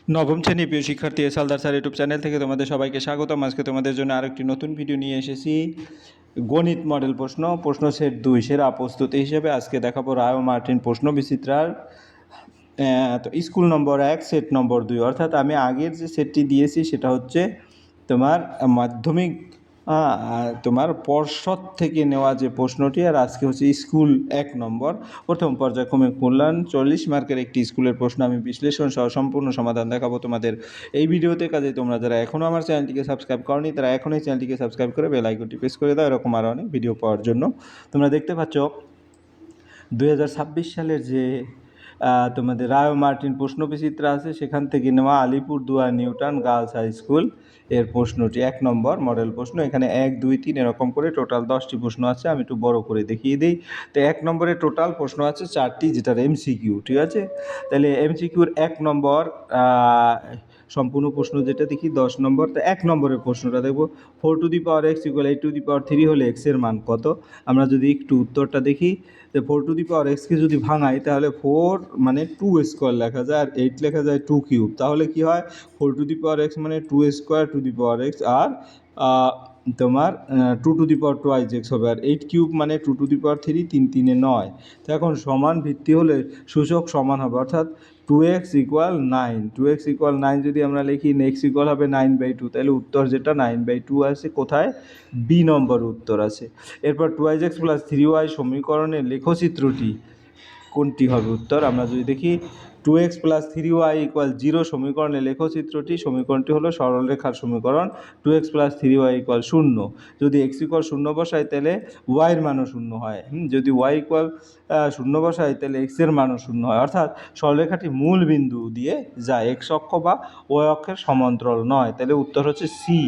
নবম শ্রেণী প্রিয় শিক্ষার্থী এসালদার স্যার ইউটিউব চ্যানেল থেকে তোমাদের সবাইকে স্বাগতম। আজকে তোমাদের জন্য আরেকটি নতুন ভিডিও নিয়ে এসেছি। গণিত মডেল প্রশ্ন সেট 2 সেরা প্রস্তুতি হিসেবে আজকে দেখাবো রায় ও মার্টিন প্রশ্ন বিচিত্রার তো স্কুল নম্বর 1 সেট নম্বর 2, অর্থাৎ আমি আগের যে সেটটি দিয়েছি সেটা হচ্ছে তোমার মাধ্যমিক তোমার পর্ষদ থেকে নেওয়া যে প্রশ্নটি, আর আজকে হচ্ছে স্কুল 1 নম্বর প্রথম পর্যায়ক্রমিক মূল্যায়ন 40 মার্কের একটি স্কুলের প্রশ্ন আমি বিশ্লেষণ সহ সম্পূর্ণ সমাধান দেখাবো তোমাদের এই ভিডিওতে। কাজে তোমরা যারা এখনও আমার চ্যানেলটিকে সাবস্ক্রাইব করনি তারা এখনই চ্যানেলটিকে সাবস্ক্রাইব করে বেল আইকনটি প্রেস করে দাও এরকম আরও অনেক ভিডিও পাওয়ার জন্য। তোমরা দেখতে পাচ্ছ 2026 সালের যে তোমাদের রায় ও মার্টিন প্রশ্ন বিচিত্র আছে সেখান থেকে নেওয়া Alipurduar Newtown girls high school এর প্রশ্নটি 1 নম্বর মডেল প্রশ্ন। এখানে 1 2 3 এরকম করে টোটাল 10টি প্রশ্ন আছে, আমি একটু বড় করে দেখিয়ে দিই। তো 1 নম্বরে টোটাল প্রশ্ন আছে 4টি, যেটার এমসিকিউ, ঠিক আছে। তাহলে এমসিকিউর 1 নম্বর সম্পূর্ণ প্রশ্ন যেটা দেখি 10 নম্বর। তো 1 নম্বরের প্রশ্নটা দেখবো 4 to the power X equal 8 to the power 3 হলে এক্সের মান কত। আমরা যদি একটু উত্তরটা দেখি, তো 4 টু দি পাওয়ার এক্সকে যদি ভাঙাই তাহলে 4 মানে 2 স্কোয়ার লেখা যায় আর 8 লেখা যায় 2 কিউব। তাহলে কি হয়, 4 টু দি পাওয়ার এক্স মানে 2 square to the power X আর তোমার 2 to the power twice X হবে, আর 8 কিউব মানে 2 টু দি পাওয়ার 3, 3 3 9। তো এখন সমান ভিত্তি হলে সূচক সমান হবে, অর্থাৎ 2x ইকুয়াল 9। 2x ইকুয়াল 9 যদি আমরা লিখি, x ইকুয়াল হবে 9/2, তাহলে উত্তর যেটা 9/2 আছে কোথায়, বি নম্বর উত্তর আছে। এরপর 2x প্লাস 3y সমীকরণের লেখচিত্রটি কোনটি হবে উত্তর। আমরা যদি দেখি 2x প্লাস 3y ইকুয়াল 0 সমীকরণের সমীকরণটি হলো সরলরেখার সমীকরণ। 2x plus 3y equal 0। যদি x ইকুয়াল 0 বসাই তাহলে y এর মানও 0 হয়। যদি y ইকুয়াল 0 বসাই তাহলে x এর মানও 0 হয়, অর্থাৎ সরলরেখাটি মূল বিন্দু দিয়ে যায়, x অক্ষ বা y অক্ষের সমান্তরাল নয়। তাহলে উত্তর হচ্ছে সি।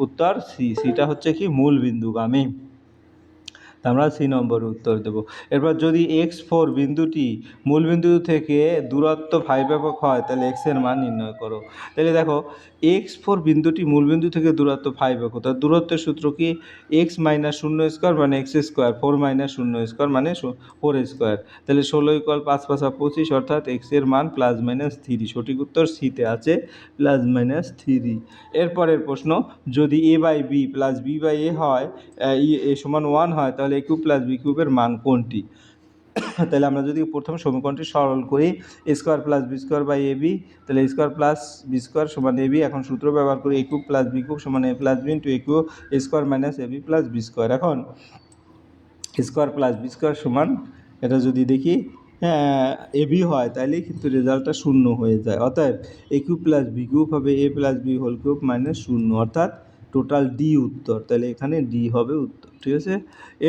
উত্তর সি, সিটা হচ্ছে কি মূল বিন্দুগামী। আমরা সি নম্বর উত্তর দেব। এরপর যদি x4 বিন্দুটি মূলবিন্দু থেকে দূরত্ব 5 একক হয় তাহলে x এর মান নির্ণয় করো। তাহলে দেখো x4 বিন্দুটি মূলবিন্দু থেকে দূরত্ব 5 একক, তার দূরত্বের সূত্র কি, x মাইনাস 0 স্কোয়ার মানে x স্কোয়ার, 4 মাইনাস 0 স্কোয়ার মানে 4 স্কোয়ার। তাহলে 16 ইকুয়াল 5 5 25, অর্থাৎ x এর মান প্লাস মাইনাস 3। সঠিক উত্তর সিতে আছে প্লাস মাইনাস 3। এরপরের প্রশ্ন, যদি a by B plus B by A হয়, এ সমান 1 হয়, তাহলে a কিউব প্লাস বি কিউবের মান কোনটি। তাহলে আমরা যদি প্রথম সমীকরণটি সরল করি, A square plus B square by A B, তাহলে A square plus B square সমান এ বি। এখন সূত্র ব্যবহার করি, A cube plus B cube সমান A plus B into A cube A square minus A B plus B square. এখন square plus B square সমান, এটা যদি দেখি এ বি হয় তাহলে কিন্তু রেজাল্টটা 0 হয়ে যায়, অতএব a cube plus B cube হবে a plus b whole cube minus 0, অর্থাৎ টোটাল ডি উত্তর। তাহলে এখানে ডি হবে উত্তর, ঠিক আছে।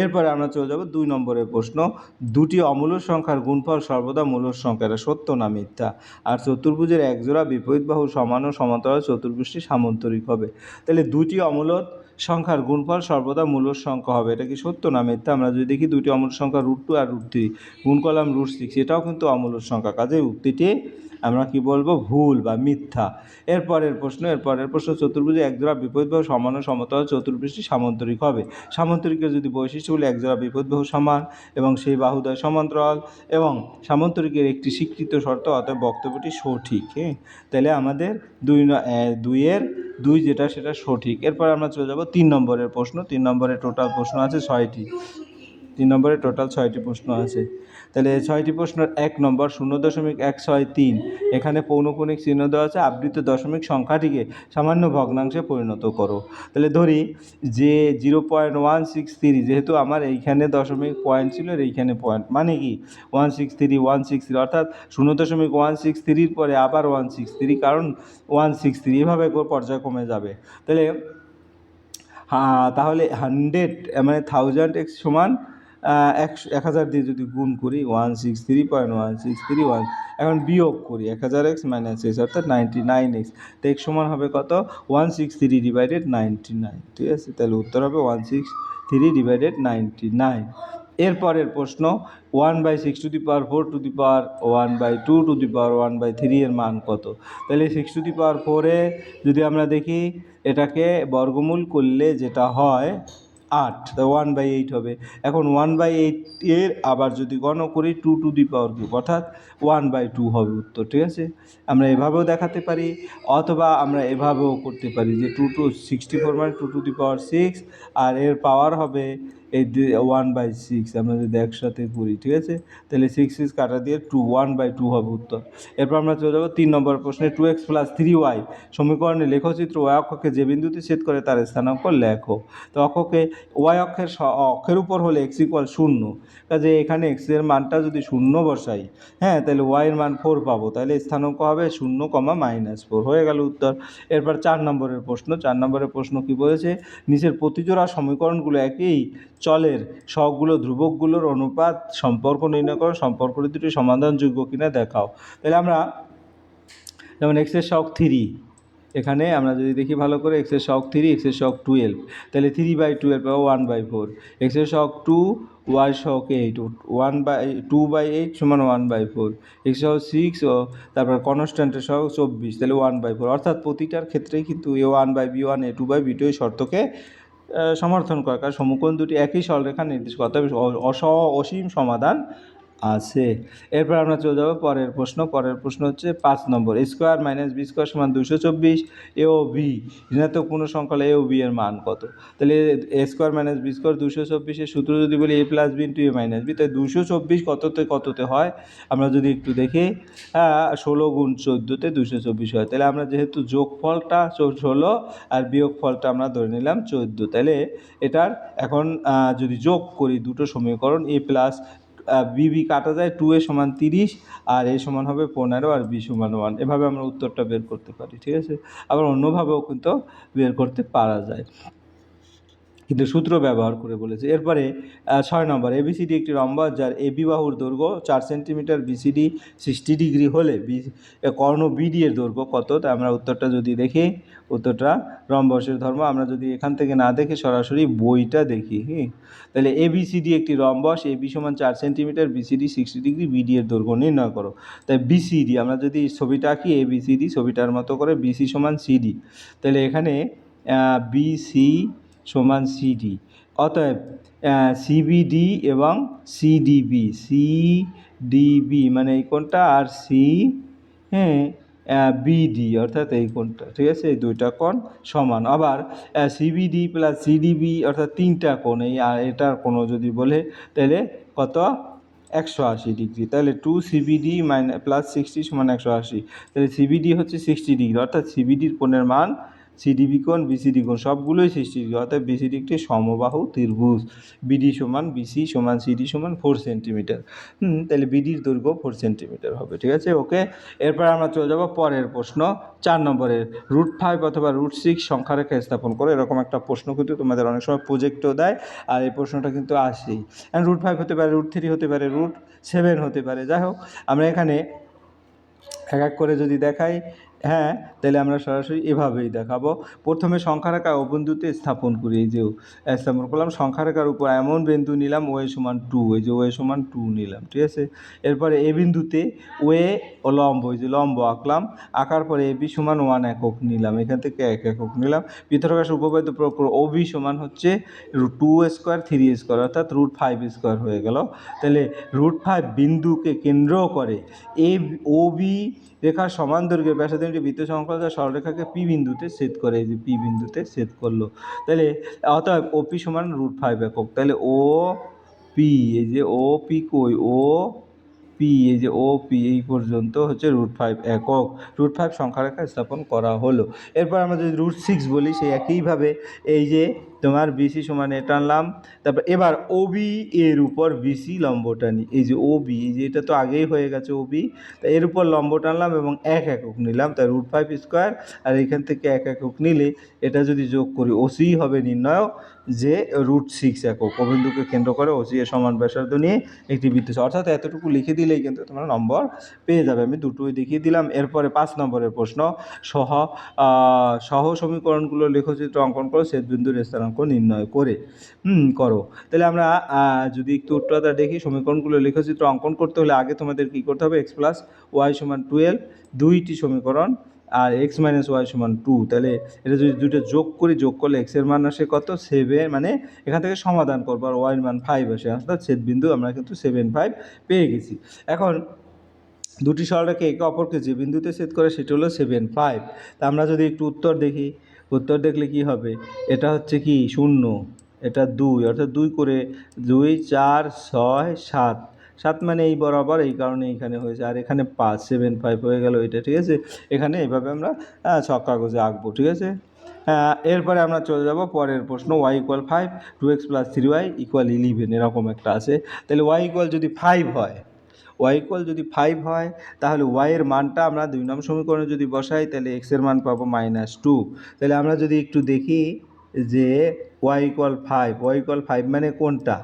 এরপরে আমরা চলে যাব 2 নম্বরের প্রশ্ন, দুটি অমূলদ সংখ্যার গুণফল সর্বদা মূলদ সংখ্যা, এটা সত্য না মিথ্যা। আর চতুর্ভুজের একজোড়া বিপরীত বাহু সমান ও সমান্তরাল চতুর্ভুজটি সামান্তরিক হবে। তাহলে দুটি অমূলদ সংখ্যার গুণফল সর্বদা মূলদ সংখ্যা হবে, এটা কি সত্য না মিথ্যা। আমরা যদি দেখি দুটি অমূলদ সংখ্যা √2 আর √3, গুণ করলাম √6, এটাও কিন্তু অমূলদ সংখ্যা, কাজে উক্তিটি আমরা কি বলবো, ভুল বা মিথ্যা। এরপরের প্রশ্ন চতুর্ভুজে একজোড়া বিপরীত বাহু সমান ও সমতল চতুর্ভুজটি সামান্তরিক হবে। সামান্তরিকের যদি বৈশিষ্ট্যগুলি একজোড়া বিপরীত বাহু সমান এবং সেই বাহুদ্বয় সমান্তরাল এবং সামান্তরিকের একটি স্বীকৃত শর্ত, অতএব বক্তব্যটি সঠিক। তাহলে আমাদের 2 যেটা সেটা সঠিক। এরপর আমরা চলে যাব 3 নম্বরের প্রশ্ন। 3 নম্বরে টোটাল প্রশ্ন আছে 6টি। 3 নম্বরে টোটাল 6টি প্রশ্ন আছে। তাহলে 6টি প্রশ্নের 1 নম্বর 0.163, এখানে পৌনঃপুনিক চিহ্ন দেওয়া আছে, আবৃত দশমিক সংখ্যাটিকে সামান্য ভগ্নাংশে পরিণত করো। তাহলে ধরি যে 0.163, যেহেতু আমার এইখানে দশমিক পয়েন্ট ছিল আর এইখানে পয়েন্ট, মানে কি 163, অর্থাৎ 0.163 পরে আবার 163, কারণ 163 এভাবে পর্যায়ক্রমে যাবে। তাহলে 100 মানে 1000x সমান 1000 দিয়ে যদি গুণ করি 163.163, এখন বিয়োগ করি 1000x মাইনাস x, অর্থাৎ 99x। তো x সমান হবে কত, 163/99, ঠিক আছে। তাহলে উত্তর হবে 163/99। এরপরের প্রশ্ন 1/6⁴1/2⁴1/3 এর মান কত। তাহলে 6⁴ যদি আমরা দেখি এটাকে বর্গমূল করলে যেটা হয় 8, তো 1/8 হবে। এখন 1/8 এর আবার যদি গণ করি 2 টু দি পাওয়ার কিউব, অর্থাৎ 1/2 হবে উত্তর। ঠিক আছে, আমরা এভাবেও দেখাতে পারি, অথবা আমরা এভাবেও করতে পারি যে 2 টু 64 মানে 2 টু দি পাওয়ার 6, আর এর পাওয়ার হবে এই 1/6। আমরা যদি একসাথে করি, ঠিক আছে, তাহলে 6 কাটা দিয়ে 1/2 হবে উত্তর। এরপর আমরা চলে যাবো 3 নম্বর প্রশ্নে। 2x + 3y সমীকরণে লেখচিত্র y অক্ষকে যে বিন্দুতে ছেদ করে তার স্থানাঙ্ক লেখো। তো অক্ষকে y অক্ষের উপর হলে x = 0, কাজে এখানে x এর মানটা যদি 0 বসাই, হ্যাঁ, তাহলে y এর মান 4 পাবো, তাহলে স্থানাঙ্ক হবে 0, -4 হয়ে গেল উত্তর। এরপর 4 নম্বরের প্রশ্ন। 4 নম্বরের প্রশ্ন কি বলেছে, নিচের প্রতিজোড়া সমীকরণগুলো একই চলের সহগগুলো ধ্রুবকগুলোর অনুপাত সম্পর্ক নির্ণয় করো, সম্পর্ক দুটি সমাধানযোগ্য কিনা দেখাও। তাহলে আমরা যেমন x এর সহগ 3, এখানে আমরা যদি দেখি ভালো করে, x এর সহগ 3, x এর সহগ 12, তাহলে 3/12 পাবো 1/4। x এর সহগ 2, y এর সহগ 8, 2/8 সমান 1/4। x এর সহগ 6 ও তারপর কনস্ট্যান্টের সহগ 24, তাহলে 1/4। অর্থাৎ প্রতিটার ক্ষেত্রেই কিন্তু a1/b1 a2/b2 এই শর্তকে সমর্থন করে, কারণ সমীকরণ দুটি একই সরলরেখা নির্দেশ করে, তবে অসীম সমাধান আছে। এরপর আমরা চলে যাবো পরের প্রশ্ন। পরের প্রশ্ন হচ্ছে 5 নম্বর। a² - b² = 224, এ ও বি ঋণাত্মক পূর্ণ সংখ্যা হলে এ ও বি এর মান কত? তাহলে a² - b² 224 এর সূত্র যদি বলি a + b * a - b, তাই 224 কততে হয় আমরা যদি একটু দেখি, 16 × 14 = 224 হয়। তাহলে আমরা যেহেতু যোগফলটা 16 আর বিয়োগফলটা আমরা ধরে নিলাম 14, তাহলে এটার এখন যদি যোগ করি দুটো সমীকরণ, a + বি কাটা যায়, 2a = 30 আর a সমান হবে 15 আর b সমান 1, এভাবে আমরা উত্তরটা বের করতে পারি। ঠিক আছে, আবার অন্যভাবেও কিন্তু বের করতে পারা যায়, কিন্তু সূত্র ব্যবহার করে বলেছে। এরপরে 6 নম্বর। ABCD একটি রম্বস যার এবি বাহুর দৈর্ঘ্য 4 সেন্টিমিটার, BCD 60 ডিগ্রি হলে কর্ণ BD এর দৈর্ঘ্য কত? তা আমরা উত্তরটা যদি দেখি, উত্তরটা রম্বসের ধর্ম আমরা যদি এখান থেকে না দেখে সরাসরি বইটা দেখি, তাহলে ABCD একটি rhombus, AB = 4 centimetre, BCD 60 degree, BD এর দৈর্ঘ্য নির্ণয় করো। তাই BCD আমরা যদি ছবিটা আঁকি, ABCD ছবিটার মতো করে, BC = CD, তাহলে এখানে BC = CD, অতএব CBD এবং CDB মানে এই কোণটা, আর BD অর্থাৎ এই কোণটা, ঠিক আছে, এই দুইটা কোণ সমান। আবার CBD + CDB অর্থাৎ তিনটা কোণ, এই এটার কোণ যদি বলে তাহলে কত? 180 ডিগ্রি। তাহলে 2CBD + 60 = 180, তাহলে CBD হচ্ছে 60 ডিগ্রি, অর্থাৎ CBDর কোণের মান CDB কোণ, BCD কোণ সবগুলোই 60 ডিগ্রি, অর্থাৎ BCD একটি সমবাহু ত্রিভুজ। BD = BC = CD = 4 centimetre. তাহলে BDর দৈর্ঘ্য 4 সেন্টিমিটার হবে। ঠিক আছে, ওকে। এরপর আমরা চলে যাব পরের প্রশ্ন 4 নম্বরের। √5 অথবা √6 সংখ্যারেখা স্থাপন করো, এরকম একটা প্রশ্ন কিন্তু তোমাদের অনেক সময় প্রজেক্টও দেয়, আর এই প্রশ্নটা কিন্তু আসেই। √5 হতে পারে, √3 হতে পারে, √7 হতে পারে। যাই হোক, আমরা এখানে এক এক করে যদি দেখাই, তাহলে আমরা সরাসরি এভাবেই দেখাবো। প্রথমে সংখ্যারেখা ও বিন্দুতে স্থাপন করি। এই যে স্থাপন করলাম, সংখ্যারেখার উপর এমন বিন্দু নিলাম ওয়ে = 2, এই যে ওয়ে = 2 নিলাম। ঠিক আছে, এরপরে এ বিন্দুতে ওয়ে ও লম্ব, এই যে লম্ব আঁকলাম, আঁকার পরে AB = 1 একক নিলাম, এখান থেকে 1 একক নিলাম। পিথাগোরাস উপপাদ্য প্রয়োগ করে OB = হচ্ছে √2² 3² অর্থাৎ √5² হয়ে গেল। তাহলে √5 বিন্দুকে কেন্দ্র করে OB রেখার সমান দৈর্ঘ্যের ব্যাসার্ধের একটি বৃত্ত সংকলন যা সরলরেখাকে P বিন্দুতে ছেদ করে, এই যে P বিন্দুতে ছেদ করলো। তাহলে অতএব OP = √5 একক। তাহলে OP, এই যে OP কই, OP, এই যে OP এই পর্যন্ত হচ্ছে √5 একক। √5 সংখ্যারেখা স্থাপন করা হলো। এরপর আমরা যদি √6 বলি, সেই একইভাবে এই যে তোমার BC = এ টানলাম, তারপর এবার OB এর উপর BC লম্ব টানি, এই যে OB, এই যে এটা তো আগেই হয়ে গেছে OB, তাই এর উপর লম্ব টানলাম এবং 1 একক নিলাম, তাই √5², আর এখান থেকে 1 একক নিলে এটা যদি যোগ করি OC হবে নির্ণয় যে √6 একক। অবিন্দুকে কেন্দ্র করে OC এর সমান ব্যাসার্ধ নিয়ে একটি বৃত্ত, অর্থাৎ এতটুকু লিখে দিলেই কিন্তু তোমরা নম্বর পেয়ে যাবে। আমি দুটোই দেখিয়ে দিলাম। এরপরে 5 নম্বরের প্রশ্ন, সহ সমীকরণগুলো লেখচিত্র অঙ্কন করো, ছেদবিন্দুর স্থানাঙ্ক নির্ণয় করে করো। তাহলে আমরা যদি একটু উত্তরটা দেখি, সমীকরণগুলো লেখচিত্র অঙ্কন করতে হলে আগে তোমাদের কী করতে হবে? x + y = 12 দুইটি সমীকরণ আর এক্স মাইনাস ওয়াই সমান 2, তাহলে এটা যদি দুটো যোগ করি, যোগ করলে এক্সের মান আসে কত 7, মানে এখান থেকে সমাধান করবো আর ওয়াইয়ের মান 5 আসে, অর্থাৎ ছেদবিন্দু আমরা কিন্তু 7, 5 পেয়ে গেছি। এখন দুটি সরলরেখা একে অপরকে যে বিন্দুতে ছেদ করে সেটা হলো 7, 5। তা আমরা যদি একটু উত্তর দেখি, উত্তর দেখলে কি হবে, এটা হচ্ছে কি 0, এটা 2, অর্থাৎ 2 করে 2, 4, 6, 7, 7 মানে এই বরাবর, এই কারণে এখানে হয়েছে, আর এখানে 5, 7, 5 হয়ে গেল এটা, ঠিক আছে। এখানে এইভাবে আমরা ছক কাগজে আঁকবো, ঠিক আছে। এরপরে আমরা চলে যাব পরের প্রশ্ন, y = 5, 2x + 3y = 11, এরকম একটা আছে। তাহলে y যদি 5 হয়, যদি 5 হয়, তাহলে y এর মানটা আমরা 2 নং সমীকরণে যদি বসাই, তাহলে x এর মান পাবো -2। তাহলে আমরা যদি একটু দেখি যে y = 5 মানে কোনটা,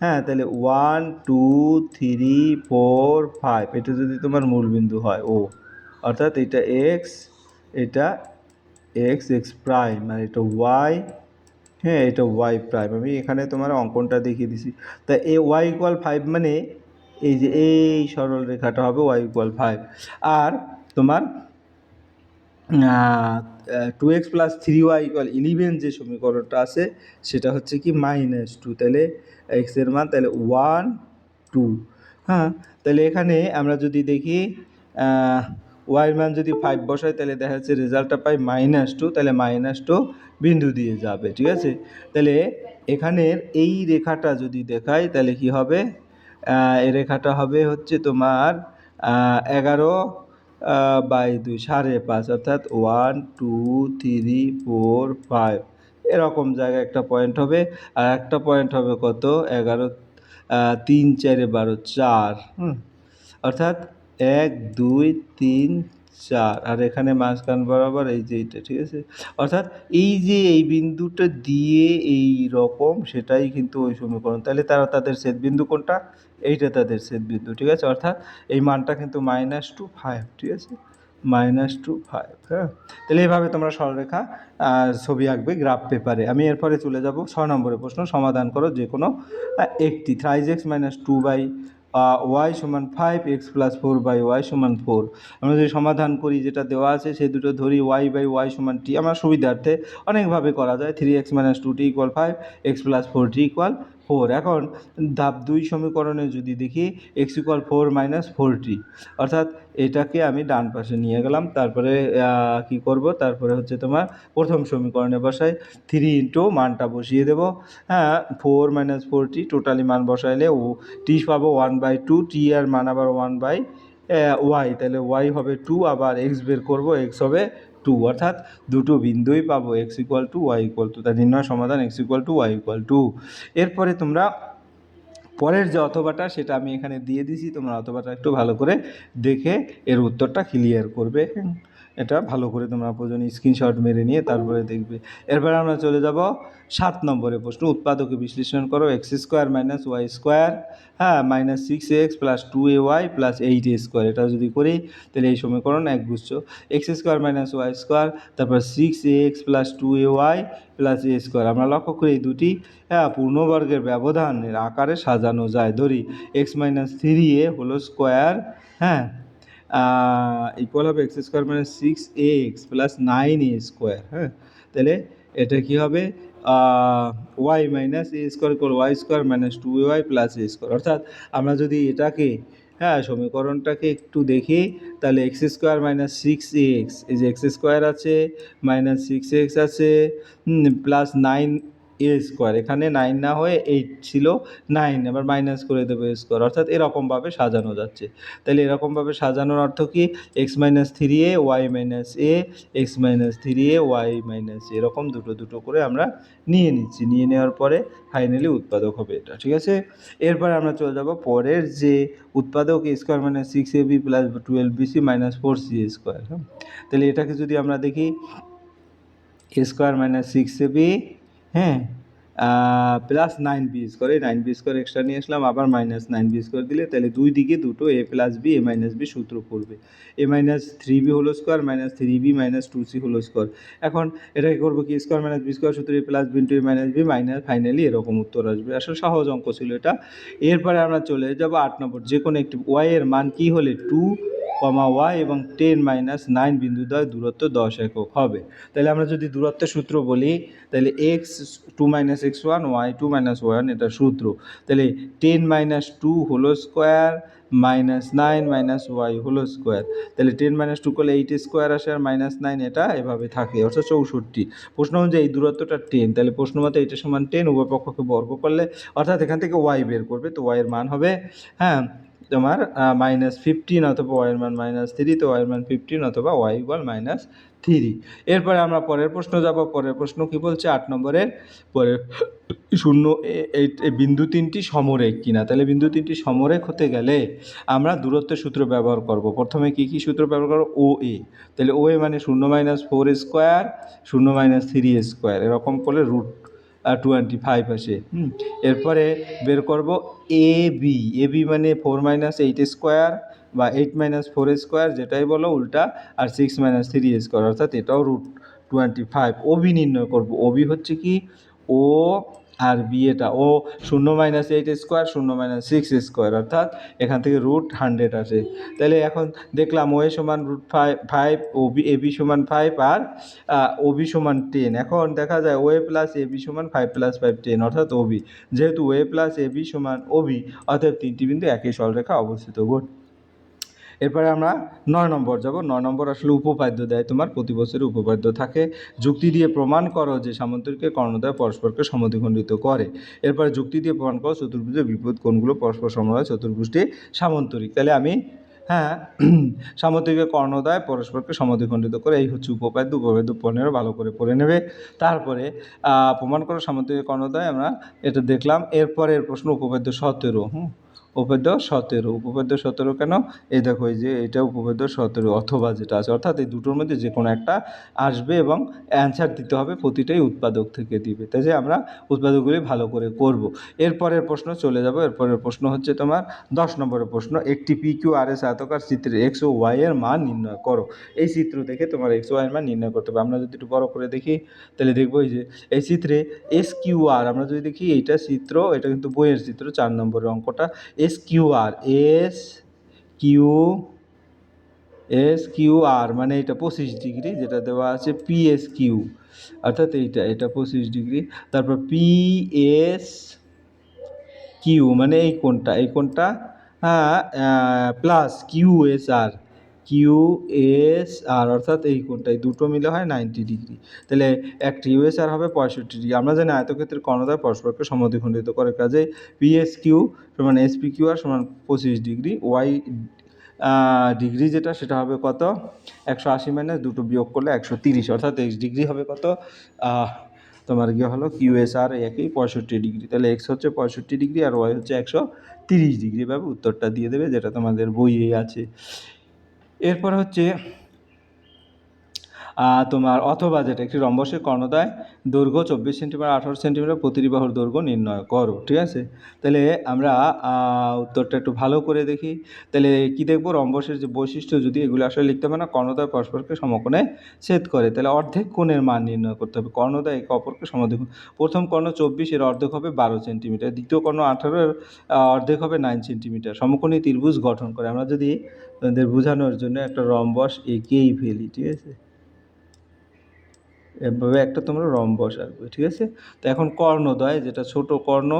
হ্যাঁ, তাহলে 1, 2, 3, 4, 5 এটা যদি তোমার মূলবিন্দু হয় ও, অর্থাৎ এটা x, এটা x প্রাইম, আর এটা y, হ্যাঁ, এটা y প্রাইম। আমি এখানে তোমার অঙ্কনটা দেখিয়ে দিছি। তা এই y = 5 মানে এই যে এই সরল রেখাটা হবে y = 5। আর তোমার 2x + 3y = 11 যে সমীকরণটা আছে সেটা হচ্ছে কি -2। তাহলে x এর মান তাহলে 1, 2, হ্যাঁ। তাহলে এখানে আমরা যদি দেখি y এর মান যদি 5 বসাই, তাহলে দেখা যাচ্ছে রেজাল্টটা পাই -2, তাহলে -2 বিন্দু দিয়ে যাবে, ঠিক আছে। তাহলে এখানের এই রেখাটা যদি দেখাই, তাহলে কি হবে, এই রেখাটা হবে হচ্ছে তোমার 11/2 5.5, অর্থাৎ 1, 2, 3, 4, 5 এরকম জায়গায় একটা পয়েন্ট হবে, আর একটা পয়েন্ট হবে কত 11, 3, 4, 12, 4, অর্থাৎ 1, 2, 3, 4, আর এখানে মাঝখান বরাবর এই যে এইটা, ঠিক আছে। অর্থাৎ এই যে এই বিন্দুটা দিয়ে এই রকম, সেটাই কিন্তু ওই সমীকরণ। তাহলে তাদের ছেদবিন্দু কোনটা, এইটা তাদের ছেদবিন্দু, ঠিক আছে। অর্থাৎ এই মানটা কিন্তু -2, 5, ঠিক আছে, -2, 5, হ্যাঁ। তাহলে এইভাবে তোমরা সরলরেখা ছবি আঁকবে গ্রাফ পেপারে। আমি এরপরে চলে যাব 6 নম্বরের প্রশ্ন, সমাধান করো যে কোনো একটি। 3x - 2y = 5, x + 4y = 4। আমরা যদি সমাধান করি, যেটা দেওয়া আছে সে দুটো ধরি, y = t, আমার সুবিধার্থে অনেকভাবে করা যায়। 3x - 2t = 5, x + 4t = 4। এখন ধাপ 2 সমীকরণে যদি দেখি, x = 4 - 4t, অর্থাৎ এটাকে আমি ডান পাশে নিয়ে গেলাম। তারপরে কি করব, তারপরে হচ্ছে তোমার প্রথম সমীকরণে বসাই, 3 ইন্টু মানটা বসিয়ে দেব, হ্যাঁ, 4 - 4t টোটালি মান বসাইলে t পাবো 1/2, t এর মান আবার 1/y, তাহলে y হবে 2, আবার x বের করব, x হবে 2, অর্থাৎ দুটো বিন্দুই পাবো, x = y = তার নির্ণয় সমাধান x = y = 2। এরপরে তোমরা পরের যে অথবাটা সেটা আমি এখানে দিয়ে দিছি, তোমরা অথবাটা একটু ভালো করে দেখে এর উত্তরটা ক্লিয়ার করবে, এটা ভালো করে তোমরা প্রয়োজনে স্ক্রিনশট মেরে নিয়ে তারপরে দেখবে। এরপরে আমরা চলে যাব 7 নম্বরের প্রশ্ন, উৎপাদকে বিশ্লেষণ করো। x² - y², হ্যাঁ, -6x + 2ay + 8a², এটা যদি করি তাহলে এই সমীকরণ একগুচ্ছ। x² - y², তারপর 6ax + 2ay + a²। আমরা লক্ষ্য করি এই দুটি পূর্ণবর্গের ব্যবধানের আকারে সাজানো যায়। ধরি x - 3a হোল স্কোয়ার, হ্যাঁ, ইকুয়াল হবে x² - 6ax + 9a², হ্যাঁ। তাহলে এটা কি হবে, y - a² = y² - 2ay + a²। অর্থাৎ আমরা যদি এটাকে, হ্যাঁ, সমীকরণটাকে একটু দেখি, তাহলে x² - 6ax, এই যে x² আছে, -6x আছে, +9a², এখানে 9 না হয়ে 8 ছিল, 9 আবার মাইনাস করে দেবো স্কোয়ার, অর্থাৎ এরকমভাবে সাজানো যাচ্ছে। তাহলে এরকমভাবে সাজানোর অর্থ কি, x - 3a y - a, x - 3a y - a, এরকম দুটো দুটো করে আমরা নিয়ে নিচ্ছি। নিয়ে নেওয়ার পরে ফাইনালি উৎপাদক হবে এটা, ঠিক আছে। এরপরে আমরা চলে যাব পরের যে উৎপাদক, a² - 6ab + 12bc - 4ca², হ্যাঁ। তাহলে এটাকে যদি আমরা দেখি, a² - 6ab, হ্যাঁ, +9b², এই 9b² এক্সট্রা নিয়ে আসলাম, আবার -9b² দিলে তাহলে দুই দিকে দুটো a + b a - b সূত্র পড়বে, a - 3b whole square -3b - 2c whole square. এখন এটাকে করবো কি, a² - b² সূত্র a + b * a - b minus, finally এরকম উত্তর আসবে। আসলে সহজ অঙ্ক ছিল এটা। এরপরে আমরা চলে যাব 8 নম্বর, যে কোনো একটি y এর মান কি হলে 2 ওয়াই এবং 10-9 বিন্দুদ্বয় দূরত্ব 10 একক হবে। তাহলে আমরা যদি দূরত্বের সূত্র বলি, তাহলে x2 - x1 y2 - y1 এটা সূত্র। তাহলে 10-2 whole square -9 - y whole square. তাহলে 10 - 2 করলে 8 স্কোয়ার আসে, আর -9 এটা এভাবে থাকে, অর্থাৎ 64। প্রশ্ন অনুযায়ী এই দূরত্বটা 10, তাহলে প্রশ্ন মতো এটা সমান 10, উভয় পক্ষকে বর্গ করলে অর্থাৎ এখান থেকে y বের করবে, তো y এর মান হবে হ্যাঁ তোমার -15 অথবা y এর মান -3, তো y এর মান 15 অথবা y = -3। এরপরে আমরা পরের প্রশ্ন যাব। পরের প্রশ্ন কি বলছে 8 নম্বরের, পরের শূন্য এই বিন্দু তিনটি সমরেখ কিনা। তাহলে বিন্দু তিনটি সমরেখ হতে গেলে আমরা দূরত্বের সূত্র ব্যবহার করব। প্রথমে কি সূত্র ব্যবহার করব? OA। তাহলে OA মানে 0 - 4 স্কোয়ার 0 - 3 স্কোয়ার, এরকম করলে √25 আসে। এরপরে বের করব AB মানে 4 - 8 স্কোয়ার বা 8 - 4 স্কোয়ার, যেটাই বলো উল্টা, আর 6 - 3 স্কোয়ার, অর্থাৎ এটাও √25। OB নির্ণয় করব। OB হচ্ছে কি ও আর বি, এটা ও 0 - 8 স্কোয়ার 0 - 6 স্কোয়ার, অর্থাৎ এখান থেকে √100 আসে। তাহলে এখন দেখলাম OA সমান √5, AB সমান 5, আর OB সমান 10। এখন দেখা যায় OA প্লাস AB সমান 5 + 5 10, অর্থাৎ OB। যেহেতু OA প্লাস AB সমান OB, অর্থাৎ তিনটি বিন্দু একই সরলরেখা অবস্থিত। এরপরে আমরা 9 নম্বর যাব। 9 নম্বর আসলে উপপাদ্য দেয়, তোমার প্রতি বছরে উপপাদ্য থাকে। যুক্তি দিয়ে প্রমাণ করো যে সামান্তরিকের কর্ণদ্বয় পরস্পরকে সমদ্বিখণ্ডিত করে। এরপরে যুক্তি দিয়ে প্রমাণ করো চতুর্ভুজের বিপরীত কোণগুলো পরস্পর সমান হয়, চতুর্ভুজটি সামান্তরিক। তাহলে আমি সামান্তরিকের কর্ণদ্বয় পরস্পরকে সমদ্বিখণ্ডিত করে, এই হচ্ছে উপপাদ্য। উপপাদ্য 15 ভালো করে পড়ে নেবে। তারপরে প্রমাণ করো সামান্তরিকের কর্ণদ্বয়, আমরা এটা দেখলাম। এরপরের প্রশ্ন উপপাদ্য 17। উপপাদ্য 17 কেন? এই দেখো, এই যে এটা উপপাদ্য 17 অথবা যেটা আছে, অর্থাৎ এই দুটোর মধ্যে যে কোনো একটা আসবে এবং অ্যান্সার দিতে হবে, প্রতিটাই উৎপাদক থেকে দিবে। তাই যে আমরা উৎপাদকগুলি ভালো করে করব। এরপরের প্রশ্ন চলে যাব। এরপরের প্রশ্ন হচ্ছে তোমার 10 নম্বরের প্রশ্ন। একটি PQRS আয়তাকার চিত্রে x ও y এর মান নির্ণয় করো। এই চিত্র দেখে তোমার x ও y এর মান নির্ণয় করতে হবে। আমরা যদি একটু বড় করে দেখি, তাহলে দেখবো এই যে এই চিত্রে SQR, আমরা যদি দেখি এইটা চিত্র, এটা কিন্তু বইয়ের চিত্র, 4 নম্বরের অঙ্কটা। SQR মানে এটা 25 ডিগ্রি, যেটা দেওয়া আছে PSQ, অর্থাৎ এটা 25 ডিগ্রি। তারপর PSQ মানে এই কোণটা প্লাস QSR, অর্থাৎ এই কোণটা, এই দুটো মিলে হয় 90 ডিগ্রি। তাহলে একটা USR হবে 65 ডিগ্রি। আমরা জানি আয়তক্ষেত্রের কর্ণদ্বয় পরস্পরকে সমদ্বিখণ্ডিত করে, কাজে PSQ সমান SPQR সমান 25 ডিগ্রি। Y ডিগ্রি যেটা, সেটা হবে কত? 180 - দুটো বিয়োগ করলে 130, অর্থাৎ x ডিগ্রি হবে কত? তোমার গিয়ে হলো QSR একই 65 ডিগ্রি। তাহলে x হচ্ছে 65 ডিগ্রি আর y হচ্ছে 130 ডিগ্রি। এভাবে উত্তরটা দিয়ে দেবে, যেটা তোমাদের বইয়ে আছে। এরপর হচ্ছে তোমার অথবা যেটা, একটি রম্বসের কর্ণদ্বয় দৈর্ঘ্য 24 সেন্টিমিটার 18 সেন্টিমিটার, প্রতিটি বাহুর দৈর্ঘ্য নির্ণয় করো। ঠিক আছে, তাহলে আমরা উত্তরটা একটু ভালো করে দেখি। তাহলে কি দেখবো? রম্বসের যে বৈশিষ্ট্য, যদি এগুলো আসলে লিখতে হবে না, কর্ণদ্বয় পরস্পরকে সমকোণে ছেদ করে, তাহলে অর্ধেক কোণের মান নির্ণয় করতে হবে। কর্ণদ্বয় একে অপরকে সমদ্বিখণ্ড। প্রথম কর্ণ 24, এর অর্ধেক হবে 12 সেন্টিমিটার। দ্বিতীয় কর্ণ 18, এর অর্ধেক হবে 9 সেন্টিমিটার। সমকোণী ত্রিভুজ গঠন করে। আমরা যদি তাদের বোঝানোর জন্য একটা রম্বস এঁকেই ফেলি, ঠিক আছে, এভাবে একটা তোমরা রম্বস আঁকবে। ঠিক আছে, তো এখন কর্ণদ্বয়, যেটা ছোট কর্ণ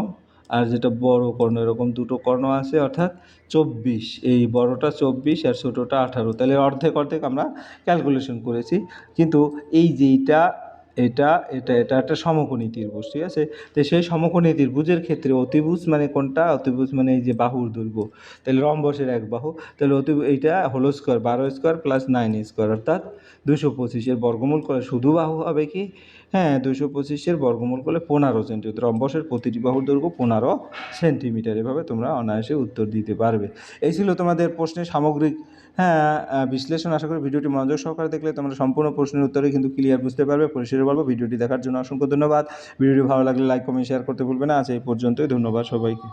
আর যেটা বড় কর্ণ, এরকম দুটো কর্ণ আছে, অর্থাৎ 24, এই বড়টা 24 আর ছোটোটা 18। তাহলে অর্ধেক আমরা ক্যালকুলেশন করেছি। কিন্তু এই যে এটা একটা সমকোণী ত্রিভুজ। ঠিক আছে, তো সেই সমকোণী ত্রিভুজের ক্ষেত্রে অতিভুজ মানে কোনটা? অতিভুজ মানে এই যে বাহুর দৈর্ঘ্য। তাহলে রম্বসের এক বাহু, তাহলে এইটা হলো স্কোয়ার 12 স্কোয়ার প্লাস 9 স্কোয়ার, অর্থাৎ 225। এর বর্গমূল করে শুধু বাহু হবে কি? 225 বর্গমূল করলে 15 সেন্টিমিটার। রম্বসের প্রতিটি বাহুর দৈর্ঘ্য 15 সেন্টিমিটার। এভাবে তোমরা অনায়াসে উত্তর দিতে পারবে। এই ছিল তোমাদের প্রশ্নের সামগ্রিক বিশ্লেষণ। আশা করি ভিডিওটি মনোযোগ সহকারে দেখলে তোমরা সম্পূর্ণ প্রশ্নের উত্তরে কিন্তু ক্লিয়ার বুঝতে পারবে। পরিশেষে বলবো, ভিডিওটি দেখার জন্য অসংখ্য ধন্যবাদ। ভিডিওটি ভালো লাগলে লাইক, কমেন্ট, শেয়ার করতে ভুলবে না। আজ এই পর্যন্তই। ধন্যবাদ সবাইকে।